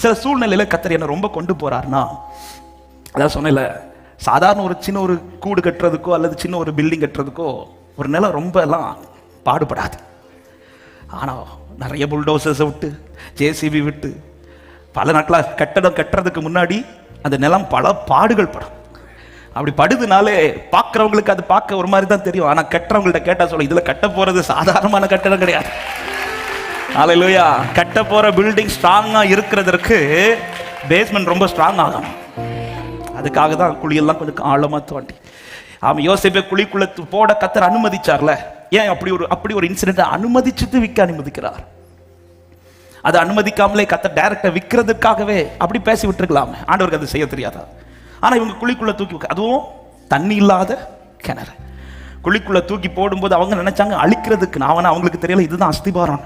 சில சூழ்நிலையில கர்த்தர் என்ன ரொம்ப கொண்டு போறாருன்னா, அதான் சொன்னேன்ல, சாதாரண ஒரு சின்ன ஒரு கூடு கட்டுறதுக்கோ அல்லது சின்ன ஒரு பில்டிங் கட்டுறதுக்கோ ஒரு நிலம் ரொம்ப எல்லாம் பாடுபடாது. ஆனால் நிறைய புல்டோசர்ஸை விட்டு, ஜேசிபி விட்டு பல நாட்களாக கட்டடம் கட்டுறதுக்கு முன்னாடி அந்த நிலம் பல பாடுகள் படும். அப்படி படுதுனாலே பார்க்குறவங்களுக்கு அது பார்க்க ஒரு மாதிரி தான் தெரியும். ஆனால் கட்டுறவங்கள்ட்ட கேட்டால் சொல்ல, இதில் கட்ட போகிறது சாதாரணமான கட்டடம் கிடையாது. ஹல்லேலூயா. கட்ட போகிற பில்டிங் ஸ்ட்ராங்காக இருக்கிறதுக்கு பேஸ்மெண்ட் ரொம்ப ஸ்ட்ராங் ஆகும். அதுக்காக தான் குழியெல்லாம் கொஞ்சம் ஆழமாக தோண்டி அவன் யோசிப்பை குழிக்குள்ள போட கர்த்தர் அனுமதிச்சார்ல. ஏன் அப்படி ஒரு இன்சிடென்ட் அனுமதிச்சுட்டு விற்க அனுமதிக்கிறார்? அதை அனுமதிக்காமலே கர்த்தர் டைரக்டா விற்கிறதுக்காகவே அப்படி பேசி விட்டுருக்கலாமே. ஆண்டவருக்கு அது செய்ய தெரியாதா? ஆனா இவங்க குழிக்குள்ள தூக்கி, அதுவும் தண்ணி இல்லாத கிணறு, குழிக்குள்ள தூக்கி போடும்போது அவங்க நினைச்சாங்க அழிக்கிறதுக்கு. அவங்களுக்கு தெரியல இதுதான் அஸ்திபாரம்.